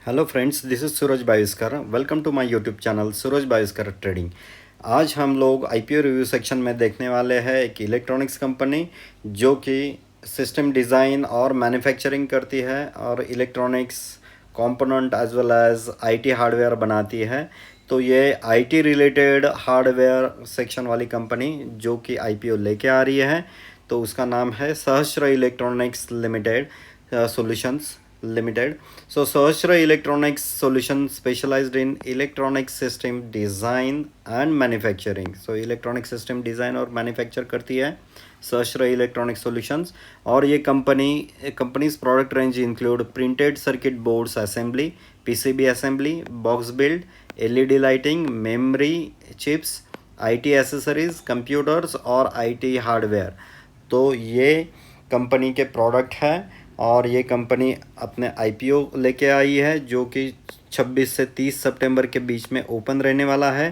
Hello friends, this is Suraj Bawiskar. Welcome to my YouTube channel Suraj Bawiskar trading. आज हम लोग IPO review section में देखने वाले हैं एक इलेक्ट्रॉनिक्स कंपनी जो कि सिस्टम डिज़ाइन और मैन्युफैक्चरिंग करती है और electronics component as well as IT hardware बनाती है। तो ये आईटी रिलेटेड हार्डवेयर सेक्शन वाली कंपनी जो कि आईपीओ लेके आ रही है, तो उसका नाम है सहस्त्र electronics limited solutions Limited. So Sahasra Electronics Solutions specialized in electronic system design and manufacturing. So electronic system design और manufacture करती है सहस्रा इलेक्ट्रॉनिक सॉल्यूशंस। और ये companies product range include printed circuit boards assembly, PCB assembly, box build, LED lighting, memory chips, IT accessories, computers और IT hardware. तो ये company के product है और ये कंपनी अपने आईपीओ लेके आई है जो कि 26 से 30 सितंबर के बीच में ओपन रहने वाला है।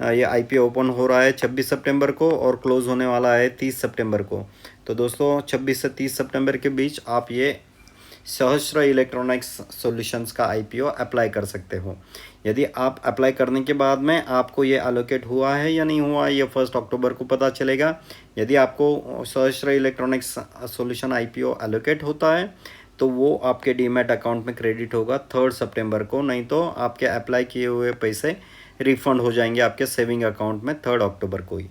ये आईपीओ ओपन हो रहा है 26 सितंबर को और क्लोज़ होने वाला है 30 सितंबर को। तो दोस्तों 26 से 30 सितंबर के बीच आप ये सहस्त्र इलेक्ट्रॉनिक्स सॉल्यूशंस का आईपीओ अप्लाई कर सकते हो। यदि आप अप्लाई करने के बाद में आपको ये एलोकेट हुआ है या नहीं हुआ, ये 1 अक्टूबर को पता चलेगा। यदि आपको सहस्त्र इलेक्ट्रॉनिक्स सॉल्यूशन आईपीओ एलोकेट होता है तो वो आपके डीमैट अकाउंट में क्रेडिट होगा 3 सितंबर को, नहीं तो आपके अप्लाई किए हुए पैसे रिफ़ंड हो जाएंगे आपके सेविंग अकाउंट में 3 अक्टूबर को ही।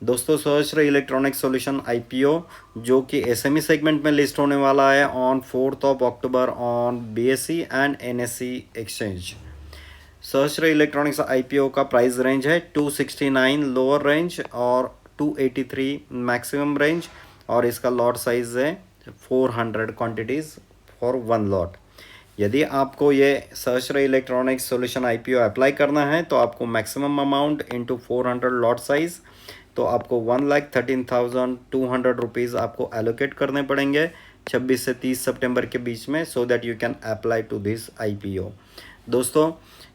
दोस्तों सहस्त्र इलेक्ट्रॉनिक सॉल्यूशन आईपीओ जो कि एसएमई सेगमेंट में लिस्ट होने वाला है on 4 October on BSE and NSE exchange. सहस्त्र इलेक्ट्रॉनिक्स आईपीओ का प्राइस रेंज है 269 लोअर रेंज और 283 मैक्सिमम रेंज, और इसका लॉट साइज है 400 क्वांटिटीज़ फॉर 1 लॉट। यदि आपको ये सहस्त्र इलेक्ट्रॉनिक्स सॉल्यूशन आईपीओ अप्लाई करना है तो आपको maximum amount into 400 lot size, तो आपको 1,13,200 रुपीज़ आपको एलोकेट करने पड़ेंगे 26 से 30 सितंबर के बीच में, so that you can apply to this IPO. दोस्तों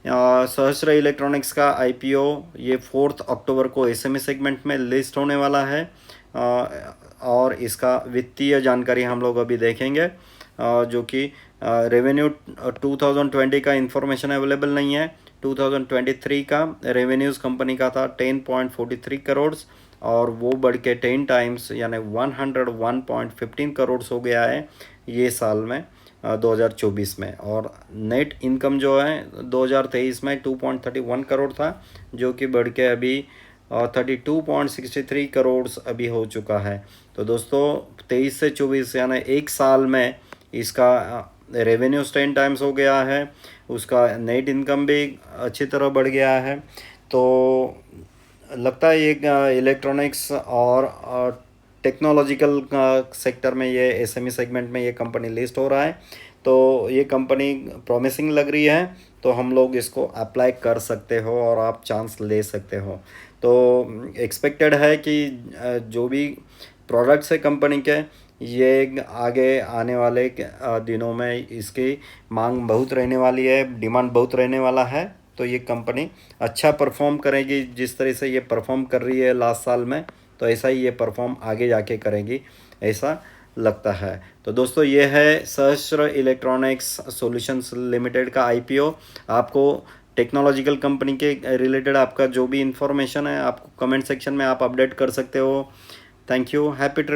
सहस्त्र इलेक्ट्रॉनिक्स का आईपीओ ये 4 अक्टूबर को एसएमई सेगमेंट में लिस्ट होने वाला है। और इसका वित्तीय जानकारी हम लोग अभी देखेंगे जो कि रेवेन्यू 2020 का इंफॉर्मेशन अवेलेबल नहीं है। 2023 का रेवेन्यूज़ कंपनी का था 10.43 करोड़ और वो बढ़ के 10 टाइम्स यानी 101.15 करोड़ हो गया है ये साल में 2024 में। और नेट इनकम जो है 2023 में 2.31 करोड़ था जो कि बढ़ के अभी 32.63 करोड़ अभी हो चुका है। तो दोस्तों 23 से 24 यानी एक साल में इसका रेवेन्यू 10 टाइम्स हो गया है, उसका नेट इनकम भी अच्छी तरह बढ़ गया है। तो लगता है ये इलेक्ट्रॉनिक्स और टेक्नोलॉजिकल सेक्टर में ये एसएमई सेगमेंट में ये कंपनी लिस्ट हो रहा है, तो ये कंपनी प्रॉमिसिंग लग रही है, तो हम लोग इसको अप्लाई कर सकते हो और आप चांस ले सकते हो। तो एक्सपेक्टेड है कि जो भी प्रोडक्ट्स है कंपनी के, ये आगे आने वाले दिनों में इसकी मांग बहुत रहने वाली है, डिमांड बहुत रहने वाला है। तो ये कंपनी अच्छा परफॉर्म करेगी, जिस तरह से ये परफॉर्म कर रही है लास्ट साल में, तो ऐसा ही ये परफॉर्म आगे जाके करेगी, ऐसा लगता है। तो दोस्तों ये है सहस्त्र इलेक्ट्रॉनिक्स सॉल्यूशंस लिमिटेड का आईपीओ। आपको टेक्नोलॉजिकल कंपनी के रिलेटेड आपका जो भी इंफॉर्मेशन है आपको कमेंट सेक्शन में आप अपडेट कर सकते हो। Thank you. Happy trading.